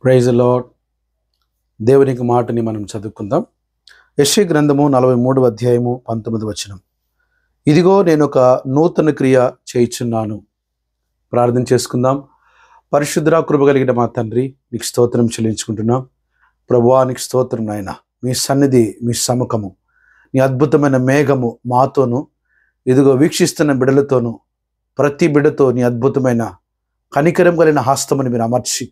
Praise the lord. దేవునికి మాటని మనం చదువుకుందాం. యెషయా గ్రంథము 43వ అధ్యాయము 19వ వచనం. ఇదిగో నేను ఒక నూతన క్రియ చేయుచున్నాను. ప్రార్థన చేసుకుందాం. పరిశుద్ధ కృప కలిగిన మా తండ్రి, నీకు స్తోత్రం చెల్లించుకుంటున్నాం. ప్రభువా, నీకు స్తోత్రం నాయన. మీ సన్నిధి, మీ సముఖము, నీ అద్భుతమైన మేఘము మాతోను, ఇదిగో వీక్షిస్తున్న బిడ్డలతోనూ, ప్రతి బిడ్డతో నీ అద్భుతమైన కనికరం కలిగిన హస్తముని మీరు అమర్చి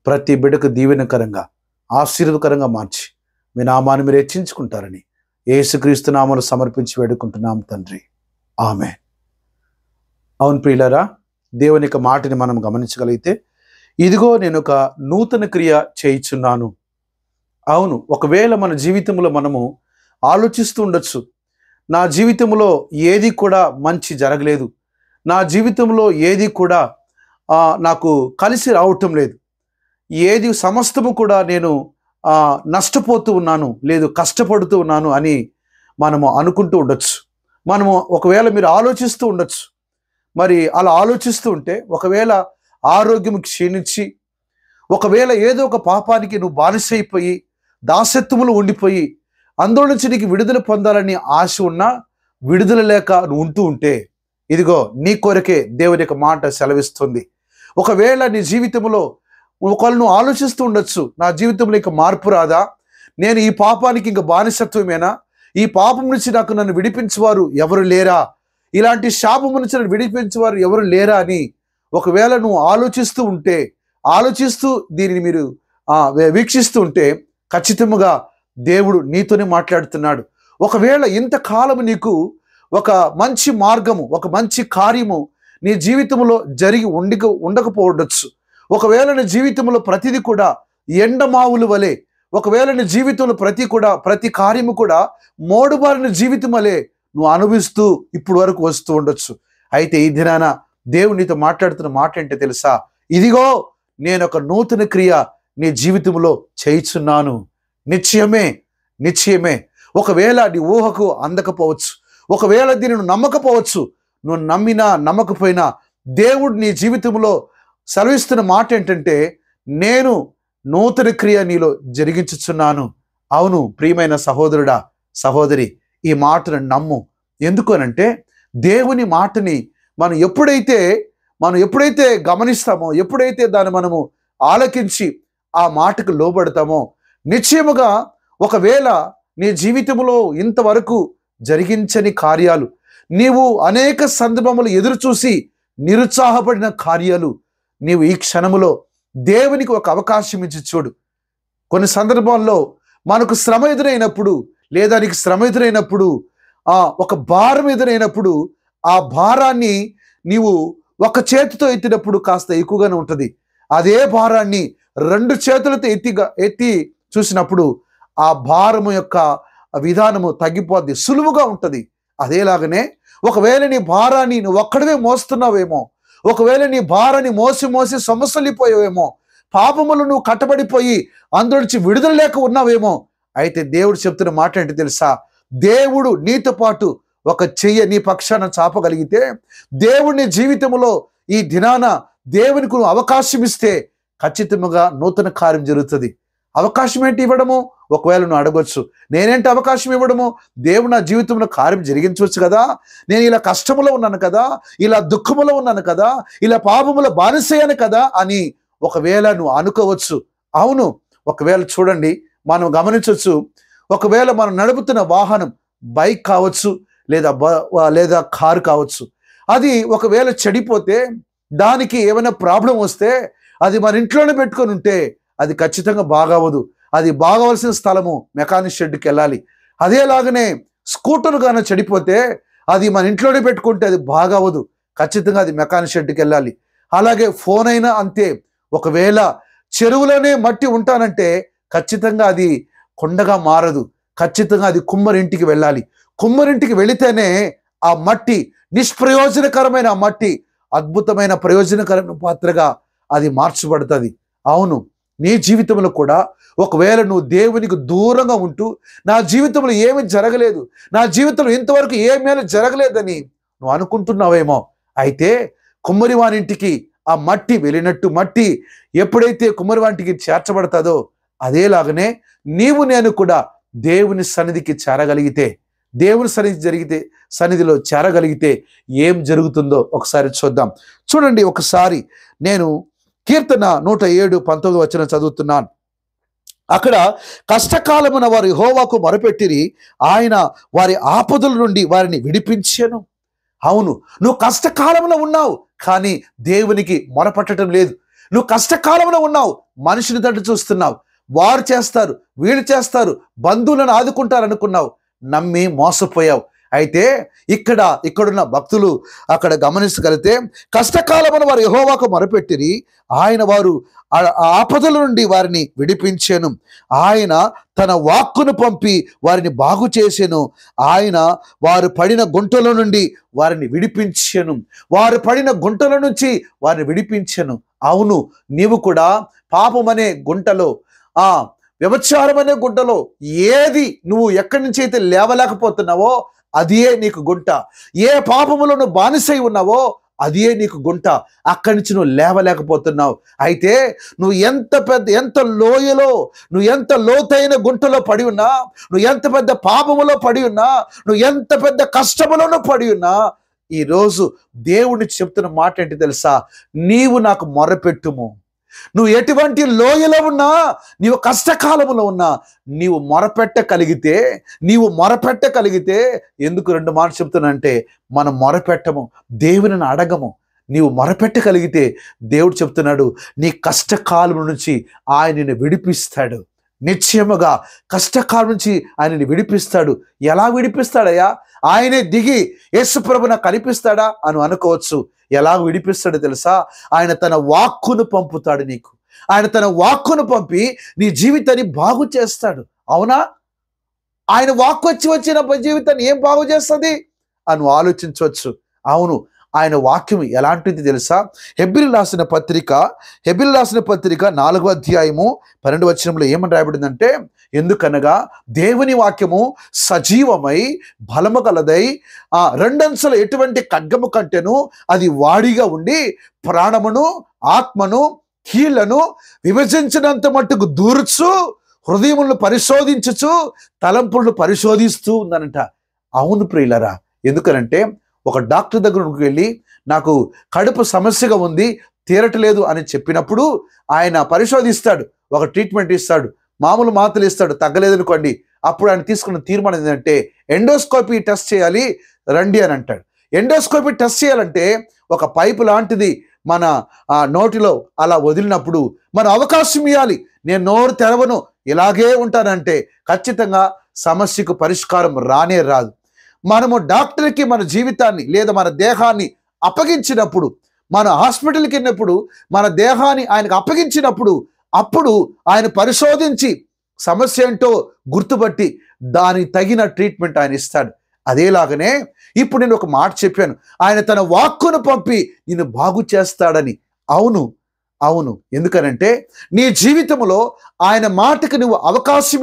ప్రతి బిడ్డకు దీవెనకరంగా, ఆశీర్వదకరంగా మార్చి మీ నామాన్ని మీరు హెచ్చించుకుంటారని యేసుక్రీస్తు నామములో సమర్పించి వేడుకుంటున్నాం తండ్రి. ఆమేన్. అవును ప్రియులారా, దేవుని యొక్క మాటని మనం గమనించగలిగితే, ఇదిగో నేను ఒక నూతన క్రియ చేయుచున్నాను. అవును, ఒకవేళ మన జీవితంలో మనము ఆలోచిస్తూ ఉండొచ్చు, నా జీవితంలో ఏది కూడా మంచి జరగలేదు, నా జీవితంలో ఏది కూడా నాకు కలిసి రావటం లేదు, ఏది సమస్తము కూడా నేను నష్టపోతూ ఉన్నాను, లేదు కష్టపడుతూ ఉన్నాను అని మనము అనుకుంటూ ఉండొచ్చు. మనము ఒకవేళ మీరు ఆలోచిస్తూ ఉండొచ్చు. మరి అలా ఆలోచిస్తూ ఉంటే ఒకవేళ ఆరోగ్యం క్షీణించి, ఒకవేళ ఏదో ఒక పాపానికి నువ్వు బానిసైపోయి దాసత్వములు ఉండిపోయి అందులో నుంచి నీకు విడుదల పొందాలని ఆశ ఉన్నా విడుదల లేక నువ్వు ఉంటూ ఉంటే, ఇదిగో నీ కొరకే దేవుని యొక్క మాట సెలవిస్తుంది. ఒకవేళ నీ జీవితంలో ఒకవేళ నువ్వు ఆలోచిస్తూ ఉండొచ్చు, నా జీవితంలో ఇంకా మార్పు రాదా, నేను ఈ పాపానికి ఇంకా బానిసత్వమేనా, ఈ పాపం నుంచి నన్ను విడిపించేవారు ఎవరు లేరా, ఇలాంటి శాపం నుంచి నన్ను విడిపించేవారు ఎవరు లేరా అని ఒకవేళ నువ్వు ఆలోచిస్తూ ఉంటే, ఆలోచిస్తూ దీనిని మీరు వీక్షిస్తూ ఉంటే, ఖచ్చితంగా దేవుడు నీతోనే మాట్లాడుతున్నాడు. ఒకవేళ ఇంతకాలం నీకు ఒక మంచి మార్గము, ఒక మంచి కార్యము నీ జీవితంలో జరిగి ఉండకపోవచ్చు. ఒకవేళ నీ జీవితంలో ప్రతిదీ కూడా ఎండమావుల వలె, ఒకవేళ నీ జీవితంలో ప్రతి కార్యము కూడా మోడుబారిన జీవితం వలె నువ్వు అనుభవిస్తూ ఇప్పుడు వరకు వస్తూ ఉండొచ్చు. అయితే ఈ దినాన దేవుడు నీతో మాట్లాడుతున్న మాట ఏంటో తెలుసా? ఇదిగో నేను ఒక నూతన క్రియ నీ జీవితంలో చేయుచున్నాను. నిశ్చయమే. ఒకవేళ నీ ఊహకు అందకపోవచ్చు, ఒకవేళ దీనిని నమ్మకపోవచ్చు, నువ్వు నమ్మినా నమ్మకపోయినా దేవుడు నీ జీవితంలో సెలవిస్తున్న మాట ఏంటంటే, నేను నూతన క్రియ నీలో జరిగించుచున్నాను. అవును ప్రియమైన సహోదరుడా, సహోదరి, ఈ మాటను నమ్ము. ఎందుకు అనంటే, దేవుని మాటని మనం ఎప్పుడైతే గమనిస్తామో, ఎప్పుడైతే దాన్ని మనము ఆలకించి ఆ మాటకు లోబడతామో, నిశ్చయముగా ఒకవేళ నీ జీవితంలో ఇంతవరకు జరిగించని కార్యాలు, నీవు అనేక సందర్భములు ఎదురు చూసి నిరుత్సాహపడిన కార్యాలు నీవు ఈ క్షణములో దేవునికి ఒక అవకాశం ఇచ్చి చూడు. కొన్ని సందర్భాల్లో మనకు శ్రమ ఎదురైనప్పుడు, లేదా నీకు శ్రమ ఎదురైనప్పుడు, ఒక భారం ఎదురైనప్పుడు, ఆ భారాన్ని నీవు ఒక చేతితో ఎత్తినప్పుడు కాస్త ఎక్కువగానే ఉంటుంది. అదే భారాన్ని రెండు చేతులతో ఎత్తి చూసినప్పుడు ఆ భారము యొక్క విధానము తగ్గిపోద్ది, సులువుగా ఉంటుంది. అదేలాగనే ఒకవేళ నీ భారాన్ని నువ్వు ఒక్కడవే మోస్తున్నావేమో, ఒకవేళ నీ భారాన్ని మోసి సమస్యలిపోయావేమో, పాపములు నువ్వు కట్టబడిపోయి అందులో నుంచి విడుదల లేక ఉన్నావేమో, అయితే దేవుడు చెప్తున్న మాట ఏంటి తెలుసా? దేవుడు నీతో పాటు ఒక చెయ్య నీ పక్షాన చాపగలిగితే, దేవుని జీవితంలో ఈ దినాన దేవునికి నువ్వు అవకాశం ఇస్తే ఖచ్చితంగా నూతన కార్యం జరుగుతుంది. అవకాశం ఏంటి ఇవ్వడము? ఒకవేళ నువ్వు అడగొచ్చు, నేనేంటి అవకాశం ఇవ్వడము? దేవుడు నా జీవితంలో కార్యం జరిగించవచ్చు కదా, నేను ఇలా కష్టములో ఉన్నాను కదా, ఇలా దుఃఖములో ఉన్నాను కదా, ఇలా పాపముల బానిసయ్యాను కదా అని ఒకవేళ నువ్వు అనుకోవచ్చు. అవును, ఒకవేళ చూడండి, మనం గమనించవచ్చు, ఒకవేళ మనం నడుపుతున్న వాహనం బైక్ కావచ్చు, లేదా కారు కావచ్చు, అది ఒకవేళ చెడిపోతే, దానికి ఏమైనా ప్రాబ్లం వస్తే అది మన ఇంట్లోనే పెట్టుకొని ఉంటే అది ఖచ్చితంగా బాగవదు. అది బాగవలసిన స్థలము మెకానిక్ షెడ్కి వెళ్ళాలి. అదేలాగనే స్కూటర్ గాన చెడిపోతే అది మన ఇంట్లోనే పెట్టుకుంటే అది బాగవదు, ఖచ్చితంగా అది మెకానిక్ షెడ్కి వెళ్ళాలి. అలాగే ఫోన్ అయినా అంతే, ఒకవేళ చెరువులోనే మట్టి ఉంటానంటే ఖచ్చితంగా అది కొండగా మారదు, ఖచ్చితంగా అది కుమ్మరింటికి వెళ్ళాలి. కుమ్మరింటికి వెళితేనే ఆ మట్టి, నిష్ప్రయోజనకరమైన ఆ మట్టి అద్భుతమైన ప్రయోజనకరమైన పాత్రగా అది మార్చబడుతుంది. అవును, నీ జీవితంలో కూడా ఒకవేళ నువ్వు దేవునికి దూరంగా ఉంటూ, నా జీవితంలో ఏమి జరగలేదు, నా జీవితంలో ఇంతవరకు ఏ మేలు జరగలేదని నువ్వు అనుకుంటున్నావేమో, అయితే కుమ్మరి వానింటికి ఆ మట్టి వెలినట్టు మట్టి ఎప్పుడైతే కుమ్మరివాంటికి చేర్చబడతాదో అదేలాగనే నీవు నేను కూడా దేవుని సన్నిధికి చేరగలిగితే, దేవుని సన్నిధిలో చేరగలిగితే ఏం జరుగుతుందో ఒకసారి చూద్దాం. చూడండి, ఒకసారి నేను కీర్తన 107:19 చదువుతున్నాను. అక్కడ కష్టకాలమున వారు యెహోవాకు మొరపెట్టిరి, ఆయన వారి ఆపదల నుండి వారిని విడిపించెను. అవును, నువ్వు కష్టకాలంలో ఉన్నావు, కానీ దేవునికి మొరపెట్టడం లేదు. నువ్వు కష్టకాలంలో ఉన్నావు, మనుషుని తట్టు చూస్తున్నావు, వారు చేస్తారు, వీళ్ళు చేస్తారు, బంధువులను ఆదుకుంటారు అనుకున్నావు, నమ్మి మోసపోయావు. అయితే ఇక్కడున్న భక్తులు అక్కడ గమనించగలిగితే, కష్టకాలమున వారు యెహోవాకు మొరపెట్టిరి, ఆయన వారు ఆపదల నుండి వారిని విడిపించెను. ఆయన తన వాక్కును పంపి వారిని బాగు చేసెను. ఆయన వారు పడిన గుంటల నుండి వారిని విడిపించెను. వారు పడిన గుంటల నుంచి వారిని విడిపించెను. అవును, నీవు కూడా పాపం అనే గుంటలో, వ్యభిచారం అనే గుంటలో ఏది నువ్వు ఎక్కడి నుంచి అయితే లేవలేకపోతున్నావో అదే నీకు గుంట. ఏ పాపములో నువ్వు బానిసై ఉన్నావో అదే నీకు గుంట. అక్కడి నుంచి నువ్వు లేవలేకపోతున్నావు. అయితే నువ్వు ఎంత లోయలో, నువ్వు ఎంత లోతైన గుంటలో పడి ఉన్నా, నువ్వు ఎంత పెద్ద పాపములో పడి ఉన్నా, నువ్వు ఎంత పెద్ద కష్టములోనూ పడి ఉన్నా, ఈరోజు దేవుడిని చెప్తున్న మాట ఏంటి తెలుసా? నీవు నాకు మొరపెట్టుము. నువ్వు ఎటువంటి లోయలో ఉన్నా, నీవు కష్టకాలంలో ఉన్నా, నీవు మొరపెట్టగలిగితే ఎందుకు 2 మాటలు చెప్తున్నానంటే, మనం మొరపెట్టము, దేవుని అడగము. నీవు మొరపెట్టగలిగితే దేవుడు చెప్తున్నాడు, నీ కష్టకాలం నుంచి ఆయన నిన్ను విడిపిస్తాడు. నిశ్చయముగా కష్టకాలం నుంచి ఆయనని విడిపిస్తాడు. ఎలా విడిపిస్తాడయ్యా? ఆయనే దిగి యేసుప్రభు నాకు కనిపిస్తాడా అని అనుకోవచ్చు. ఎలా విడిపిస్తాడో తెలుసా? ఆయన తన వాక్కును పంపుతాడు నీకు. ఆయన తన వాక్కును పంపి నీ జీవితాన్ని బాగు చేస్తాడు. అవునా? ఆయన వాక్కు వచ్చిన జీవితాన్ని ఏం బాగు చేస్తుంది అని ఆలోచించవచ్చు. అవును, ఆయన వాక్యం ఎలాంటిది తెలుసా? హెబ్రీయులకు రాసిన పత్రిక 4వ అధ్యాయము 12వ వచనంలో ఏమని రాయబడిందంటే, ఎందుకనగా దేవుని వాక్యము సజీవమై బలము గలదై రెండంచుల ఎటువంటి ఖడ్గము కంటెను అది వాడిగా ఉండి ప్రాణమును ఆత్మను కీళ్లను విభజించినంత మట్టుకు దూర్చు, హృదయములను పరిశోధించుచు తలంపులను పరిశోధిస్తూ ఉందనంట. అవును ప్రియులరా, ఎందుకనంటే ఒక డాక్టర్ దగ్గరకు వెళ్ళి నాకు కడుపు సమస్యగా ఉంది, తీరట్లేదు అని చెప్పినప్పుడు ఆయన పరిశోధిస్తాడు, ఒక ట్రీట్మెంట్ ఇస్తాడు, మామూలు మాత్రలు ఇస్తాడు, తగ్గలేదనుకోండి. అప్పుడు ఆయన తీసుకున్న తీర్మానం ఏంటంటే ఎండోస్కోపీ టెస్ట్ చేయాలి రండి అని అంటాడు. ఎండోస్కోపీ టెస్ట్ చేయాలంటే ఒక పైపు లాంటిది మన నోటిలో అలా వదిలినప్పుడు మనం అవకాశం ఇవ్వాలి. నేను నోరు తెరవను, ఇలాగే ఉంటానంటే ఖచ్చితంగా సమస్యకు పరిష్కారం రానే రాదు. మనము డాక్టర్కి మన జీవితాన్ని లేదా మన దేహాన్ని అప్పగించినప్పుడు, మన హాస్పిటల్కి వెళ్ళినప్పుడు మన దేహాన్ని ఆయనకు అప్పగించినప్పుడు, అప్పుడు ఆయన పరిశోధించి సమస్య ఏంటో గుర్తుపట్టి దానికి తగిన ట్రీట్మెంట్ ఆయన ఇస్తాడు. అదేలాగనే ఇప్పుడు నేను ఒక మాట చెప్పాను, ఆయన తన వాక్కును పంపి నిన్ను బాగు చేస్తాడని. అవును, ఎందుకనంటే నీ జీవితంలో ఆయన మాటకు నువ్వు అవకాశం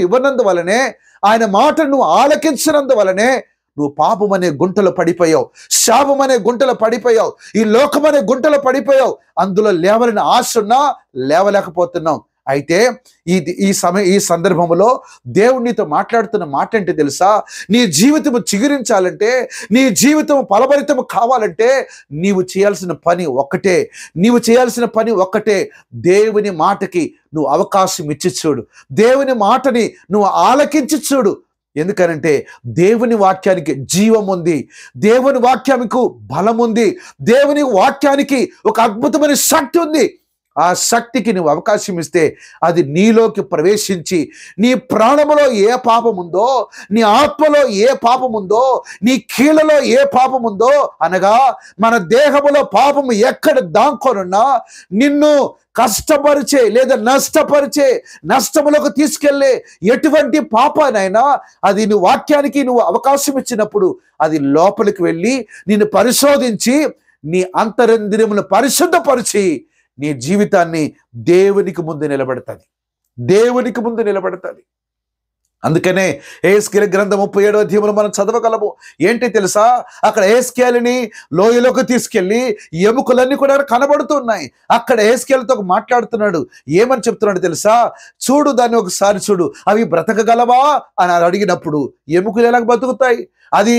ఇవ్వనందువలనే, ఆయన మాటను నువ్వు ఆలకించినందువలనే నువ్వు పాపం అనే గుంటలో పడిపోయావు, శాపం అనే గుంటలో పడిపోయావు, ఈ లోకం అనే గుంటలో పడిపోయావు. అందులో లేవలని ఆశ ఉన్నా లేవలేకపోతున్నావు. అయితే ఈ సందర్భంలో దేవుడు నీతో మాట్లాడుతున్న మాట ఏంటి తెలుసా? నీ జీవితము చిగురించాలంటే, నీ జీవితం ఫలభరితము కావాలంటే నీవు చేయాల్సిన పని ఒక్కటే, దేవుని మాటకి నువ్వు అవకాశం ఇచ్చి చూడు, దేవుని మాటని నువ్వు ఆలకించి చూడు. ఎందుకనంటే దేవుని వాక్యానికి జీవం ఉంది, దేవుని వాక్యానికి బలం ఉంది, దేవుని వాక్యానికి ఒక అద్భుతమైన శక్తి ఉంది. ఆ శక్తికి నువ్వు అవకాశం ఇస్తే అది నీలోకి ప్రవేశించి నీ ప్రాణములో ఏ పాపం ఉందో, నీ ఆత్మలో ఏ పాపం ఉందో, నీ కీళ్ళలో ఏ పాపం ఉందో, అనగా మన దేహములో పాపము ఎక్కడ దాంకొనున్నా నిన్ను కష్టపరిచే లేదా నష్టములకు తీసుకెళ్లే ఎటువంటి పాపానైనా అది నువ్వు వాక్యానికి నువ్వు అవకాశం ఇచ్చినప్పుడు అది లోపలికి వెళ్ళి నిన్ను పరిశోధించి నీ అంతరంద్రియములను పరిశుద్ధపరిచి నీ జీవితాన్ని దేవునికి ముందు నిలబెడతాది. అందుకనే యెహెజ్కేలు గ్రంథం 37వ అధ్యాయంలో మనం చదవగలము. ఏంటి తెలుసా, అక్కడ యెహెజ్కేలుని లోయలోకి తీసుకెళ్ళి ఎముకలన్నీ కూడా కనబడుతున్నాయి. అక్కడ యెహెజ్కేలుతో మాట్లాడుతున్నాడు. ఏమని చెప్తున్నాడు తెలుసా, చూడు దాన్ని ఒకసారి చూడు, అవి బ్రతకగలవా అని అడిగినప్పుడు ఎముకలు ఎలా బతుకుతాయి? అది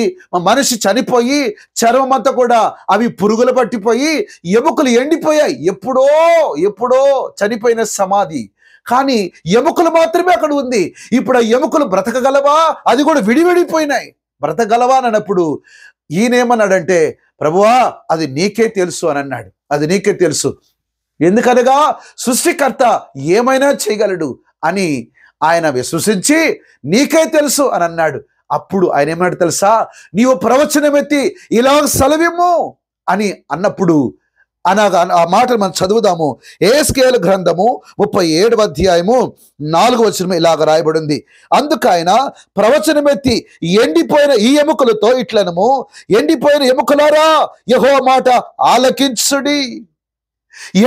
మనిషి చనిపోయి చర్మం అంతా కూడా అవి పురుగులు పట్టిపోయి ఎముకలు ఎండిపోయాయి. ఎప్పుడో ఎప్పుడో చనిపోయిన సమాధి, కానీ ఎముకలు మాత్రమే అక్కడ ఉంది. ఇప్పుడు ఆ ఎముకలు బ్రతకగలవా? అది కూడా విడివిడిపోయినాయి. బ్రతకగలవా అని అన్నప్పుడు ఈయనేమన్నాడంటే, ప్రభువా అది నీకే తెలుసు అని అన్నాడు. అది నీకే తెలుసు, ఎందుకనగా సృష్టికర్త ఏమైనా చేయగలడు అని ఆయన విశ్వసించి నీకే తెలుసు అని అన్నాడు. అప్పుడు ఆయన ఏమన్నాడు తెలుసా, నీవు ప్రవచనం ఎత్తి ఇలా సెలవిమ్ము అని అన్నప్పుడు అనగా ఆ మాటలు మనం చదువుదాము. యెహెజ్కేలు గ్రంథము 37వ అధ్యాయము 4వ వచనం ఇలాగ రాయబడింది. అందుకు ఆయన ప్రవచనమెత్తి ఎండిపోయిన ఈ ఎముకలతో ఇట్లనము, ఎండిపోయిన ఎముకలారా యెహోవా మాట ఆలకించుడి.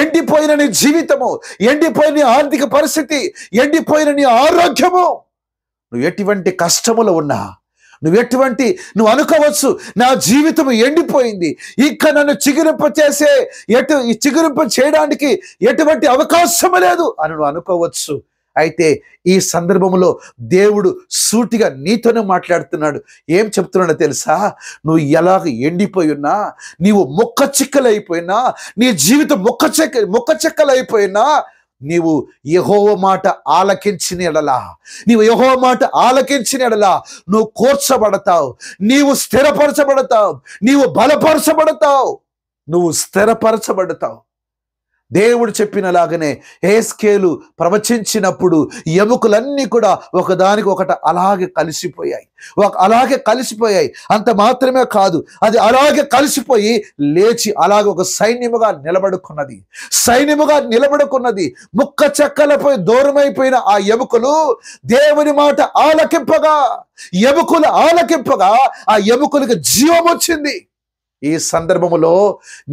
ఎండిపోయిన నీ జీవితము, ఎండిపోయిన నీ ఆర్థిక పరిస్థితి, ఎండిపోయిన నీ ఆరోగ్యము, నువ్వు ఎటువంటి కష్టములో ఉన్నా, నువ్వు అనుకోవచ్చు నా జీవితం ఎండిపోయింది, ఇక నన్ను చిగురింప చేయడానికి ఎటువంటి అవకాశం లేదు అని నువ్వు అనుకోవచ్చు. అయితే ఈ సందర్భంలో దేవుడు సూటిగా నీతోనే మాట్లాడుతున్నాడు. ఏం చెప్తున్నాడో తెలుసా, నువ్వు ఎలాగ ఎండిపోయి ఉన్నా, నీవు మొక్క చిక్కలైపోయినా, నీ జీవితం మొక్క చెక్కలైపోయినా, నీవు యెహోవా మాట ఆలకించిన ఎడలా, నువ్వు కూర్చబడతావు, నీవు స్థిరపరచబడతావు, నీవు బలపరచబడతావు, నువ్వు స్థిరపరచబడతావు. దేవుడు చెప్పినలాగనే యెహెజ్కేలు ప్రవచించినప్పుడు ఎముకలన్నీ కూడా ఒకదానికి ఒకటి అలాగే కలిసిపోయాయి. అంత మాత్రమే కాదు, అది అలాగే కలిసిపోయి లేచి అలాగే ఒక సైన్యముగా నిలబడుకున్నది. ముక్క చెక్కలపై దూరమైపోయిన ఆ ఎముకలు దేవుని మాట ఆలకింపగా ఆ ఎముకలకు జీవం వచ్చింది. ఈ సందర్భములో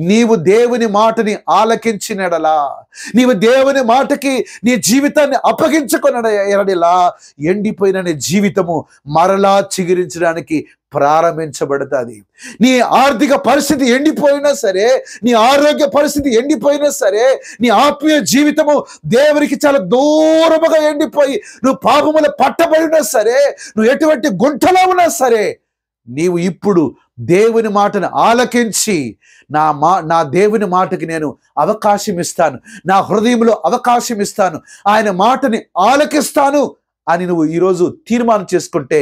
నీవు దేవుని మాటని ఆలకించినడలా, నీవు దేవుని మాటకి నీ జీవితాన్ని అప్పగించుకున్నడలా, ఎండిపోయిన నీ జీవితము మరలా చిగురించడానికి ప్రారంభించబడుతుంది. నీ ఆర్థిక పరిస్థితి ఎండిపోయినా సరే, నీ ఆరోగ్య పరిస్థితి ఎండిపోయినా సరే, నీ ఆత్మీయ జీవితము దేవునికి చాలా దూరముగా ఎండిపోయి నువ్వు పాపముల పట్టబడినా సరే, నువ్వు ఎటువంటి గుంటలో ఉన్నా సరే, నీవు ఇప్పుడు దేవుని మాటను ఆలకించి నా దేవుని మాటకి నేను అవకాశం ఇస్తాను, నా హృదయంలో అవకాశం ఇస్తాను, ఆయన మాటని ఆలకిస్తాను అని నువ్వు ఈరోజు తీర్మానం చేసుకుంటే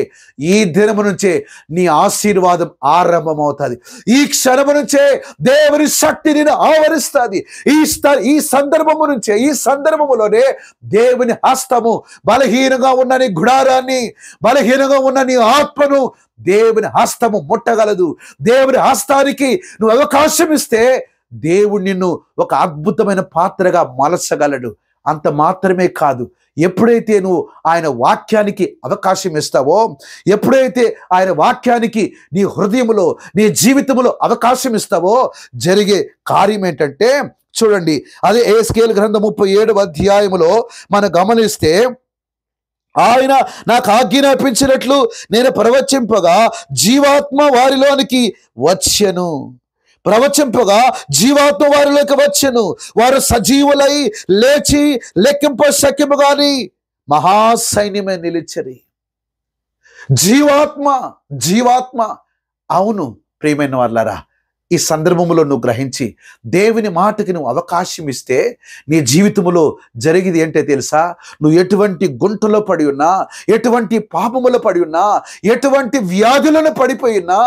ఈ దినము నుంచే నీ ఆశీర్వాదం ఆరంభమవుతుంది. ఈ క్షణము నుంచే దేవుని శక్తి నిన్ను ఆవరిస్తుంది. ఈ సందర్భములోనే దేవుని హస్తము బలహీనంగా ఉన్న నీ గుడారాన్ని, బలహీనంగా ఉన్న నీ ఆత్మను దేవుని హస్తము ముట్టగలదు. దేవుని హస్తానికి నువ్వు అవకాశం ఇస్తే దేవుడు నిన్ను ఒక అద్భుతమైన పాత్రగా మలచగలడు. అంత మాత్రమే కాదు, ఎప్పుడైతే నువ్వు ఆయన వాక్యానికి అవకాశం ఇస్తావో, ఎప్పుడైతే ఆయన వాక్యానికి నీ హృదయంలో, నీ జీవితంలో అవకాశం ఇస్తావో, జరిగే కార్యం ఏంటంటే చూడండి, అదే యెహెజ్కేలు గ్రంథం 37వ అధ్యాయములో మనం గమనిస్తే, ఆయన నాకు ఆజ్ఞాపించినట్లు నేను ప్రవచింపగా జీవాత్మ వారిలోనికి వచ్చెను. వారు సజీవులై లేచి లెక్కింప శక్యము గాని మహాసైన్యమే నిలిచరి. జీవాత్మ అవును ప్రియమైన వాళ్ళారా, ఈ సందర్భంలో నువ్వు గ్రహించి దేవుని మాటకి నువ్వు అవకాశం ఇస్తే నీ జీవితంలో జరిగేది ఏంటో తెలుసా, నువ్వు ఎటువంటి గుంటలో పడి ఉన్నా, ఎటువంటి పాపములో పడి ఉన్నా, ఎటువంటి వ్యాధులను పడిపోయినా,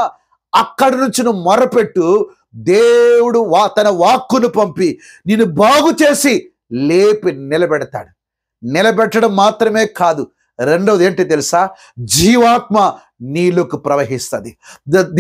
అక్కడి నుంచి నువ్వు మొరపెట్టు, దేవుడు తన వాక్కును పంపి నిన్ను బాగు చేసి లేపి నిలబెట్టడం మాత్రమే కాదు, రెండవది ఏంటి తెలుసా, జీవాత్మ నీలోకి ప్రవహిస్తుంది.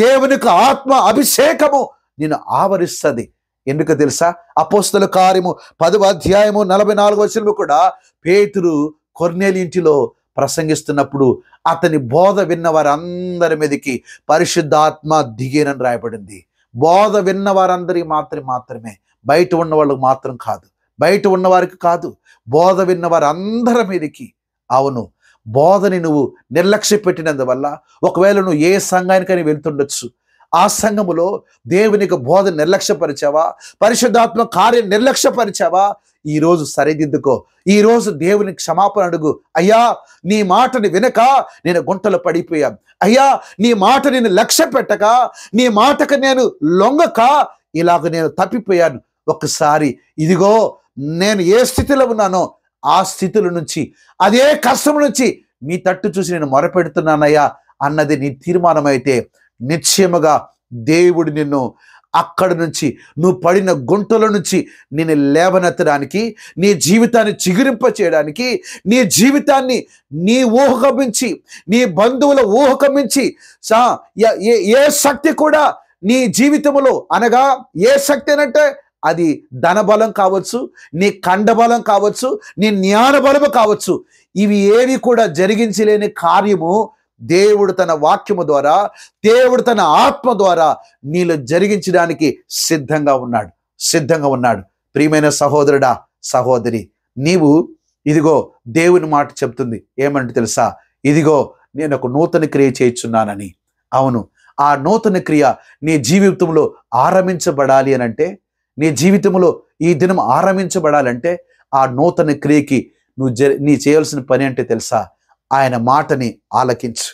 దేవునికి ఆత్మ అభిషేకము నిన్ను ఆవరిస్తుంది. ఎందుకు తెలుసా, అపోస్తల కార్యము 10వ అధ్యాయము 44వ వచనము కూడా పేతురు కొర్నేలి ఇంటిలో ప్రసంగిస్తున్నప్పుడు అతని బోధ విన్న వారందరి మీదకి పరిశుద్ధాత్మ దిగేనని రాయబడింది. బోధ విన్న వారందరి మాత్రమే, బయట ఉన్న వాళ్ళకి మాత్రం కాదు, బయట ఉన్నవారికి కాదు, బోధ విన్న వారందరి మీదకి. అవును, బోధని నువ్వు నిర్లక్ష్య పెట్టినందువల్ల, ఒకవేళ నువ్వు ఏ సంఘానికని వెళ్తుండొచ్చు, ఆ సంఘములో దేవునికి బోధ నిర్లక్ష్యపరిచావా, పరిశుద్ధాత్మ కార్యం నిర్లక్ష్యపరిచావా, ఈరోజు సరిదిద్దుకో. ఈరోజు దేవుని క్షమాపణ అడుగు. అయ్యా, నీ మాటని వినక నేను గుంటలో పడిపోయాను. అయ్యా, నీ మాట నేను లక్ష్య పెట్టక, నీ మాటకు నేను లొంగక ఇలాగ నేను తప్పిపోయాను. ఒక్కసారి ఇదిగో నేను ఏ స్థితిలో ఉన్నానో ఆ స్థితిలో నుంచి, అదే కష్టం నుంచి నీ తట్టు చూసి నేను మొరపెడుతున్నానయ్యా అన్నది నీ తీర్మానం అయితే, నిశ్చయముగా దేవుడు నిన్ను అక్కడి నుంచి, నువ్వు పడిన గుంటల నుంచి నేను లేవనెత్తడానికి, నీ జీవితాన్ని చిగురింప చేయడానికి, నీ జీవితాన్ని నీ ఊహకు మించి, నీ బంధువుల ఊహకు మించి ఏ శక్తి కూడా నీ జీవితంలో, అనగా ఏ శక్తి అంటే అది ధనబలం కావచ్చు, నీ కండబలం కావచ్చు, నీ జ్ఞాన బలము కావచ్చు, ఇవి ఏవి కూడా జరిగించలేని కార్యము దేవుడు తన వాక్యము ద్వారా, దేవుడు తన ఆత్మ ద్వారా నీలో జరిగించడానికి సిద్ధంగా ఉన్నాడు. ప్రియమైన సహోదరుడా, సహోదరి, నీవు ఇదిగో దేవుని మాట చెప్తుంది ఏమంటే తెలుసా? ఇదిగో నేను ఒక నూతన క్రియ చేయుచున్నానని. అవును, ఆ నూతన క్రియ నీ జీవితంలో ఆరంభించబడాలి అని అంటే, నీ జీవితంలో ఈ దినం ఆరంభించబడాలంటే, ఆ నూతన క్రియకి నీ చేయాల్సిన పని అంటే తెలుసా? ఆయన మాటని ఆలకించు,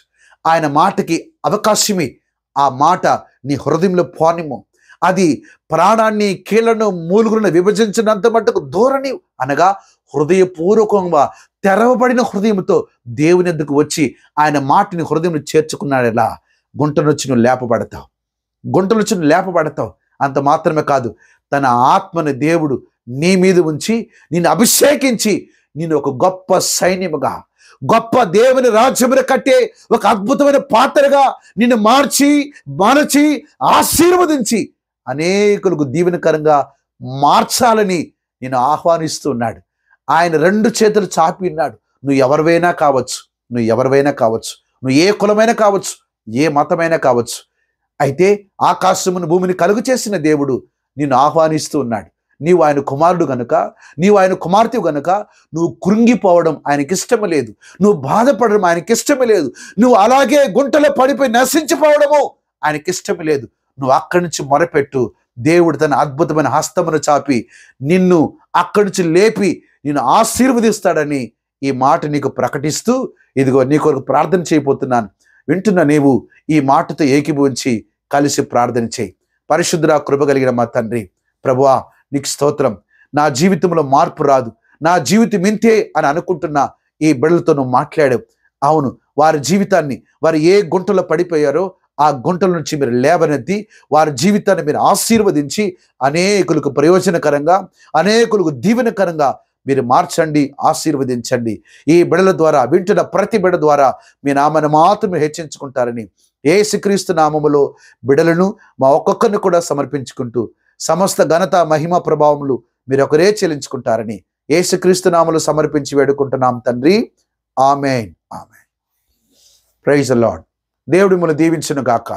ఆయన మాటకి అవకాశమి. ఆ మాట నీ హృదయంలో పోనిము. అది ప్రాణాన్ని, కీళ్లను, మూలుగులను విభజించినంత మట్టుకు దూరని, అనగా హృదయపూర్వకంగా తెరవబడిన హృదయంతో దేవుని ఎద్దుకు వచ్చి ఆయన మాటని హృదయం చేర్చుకున్నాడెలా గుంటనొచ్చి నువ్వు లేపబడతావు. అంత మాత్రమే కాదు, తన ఆత్మని దేవుడు నీ మీద ఉంచి నిన్ను అభిషేకించి నిన్ను ఒక గొప్ప సైన్యముగా, గొప్ప దేవుని రాజ్యమును కట్టే ఒక అద్భుతమైన పాత్రగా నిన్ను మార్చి ఆశీర్వదించి అనేకులకు దీవెనకరంగా మార్చాలని నేను ఆహ్వానిస్తున్నాడు. ఆయన 2 చేతులు చాపి ఉన్నాడు. నువ్వు ఎవరివైనా కావచ్చు, నువ్వు ఏ కులమైనా కావచ్చు, ఏ మతమైనా కావచ్చు. అయితే ఆకాశమును భూమిని కలుగు చేసిన దేవుడు నిన్ను ఆహ్వానిస్తూ ఉన్నాడు. నీవు ఆయన కుమారుడు గనుక, నీవు ఆయన కుమార్తె గనుక, నువ్వు కృంగిపోవడం ఆయనకి ఇష్టమే లేదు, నువ్వు బాధపడడం ఆయనకి ఇష్టమే లేదు, నువ్వు అలాగే గుంటలో పడిపోయి నశించిపోవడము ఆయనకి ఇష్టమే లేదు. నువ్వు అక్కడి నుంచి మొరపెట్టు. దేవుడు తన అద్భుతమైన హస్తమును చాపి నిన్ను అక్కడి నుంచి లేపి నిన్ను ఆశీర్వదిస్తాడని ఈ మాట నీకు ప్రకటిస్తూ, ఇదిగో నీ కొరకు ప్రార్థన చేయబోతున్నాను. వింటున్న నీవు ఈ మాటతో ఏకీభవించి కలిసి ప్రార్థన చేయి. పరిశుద్ధుడా, కృప కలిగిన మా తండ్రి, ప్రభువా నీకు స్తోత్రం. నా జీవితంలో మార్పు రాదు, నా జీవితం ఇంతే అని అనుకుంటున్న ఈ బిడ్డలతో నువ్వు మాట్లాడావు. అవును, వారి జీవితాన్ని, వారు ఏ గుంటలో పడిపోయారో ఆ గుంటల నుంచి మీరు లేవనెత్తి వారి జీవితాన్ని మీరు ఆశీర్వదించి అనేకులకు ప్రయోజనకరంగా, అనేకులకు దీవెనకరంగా మీరు మార్చండి, ఆశీర్వదించండి. ఈ బిడ్డల ద్వారా, వింటున్న ప్రతి బిడ్డ ద్వారా మీ నామాన్ని మాత్రమే హెచ్చించుకుంటారని యేసుక్రీస్తు నామములో బిడ్డలను మా ఒక్కొక్కరిని కూడా సమర్పించుకుంటూ, సమస్త ఘనత, మహిమ, ప్రభావములు మీరు ఒకరే చెల్లించుకుంటారని యేసుక్రీస్తు నామములో సమర్పించి వేడుకుంటున్నాం తండ్రి. ఆమేన్. ఆమేన్. Praise the Lord. దేవుడు మిమ్మల్ని దీవించును గాక.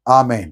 ఆమేన్.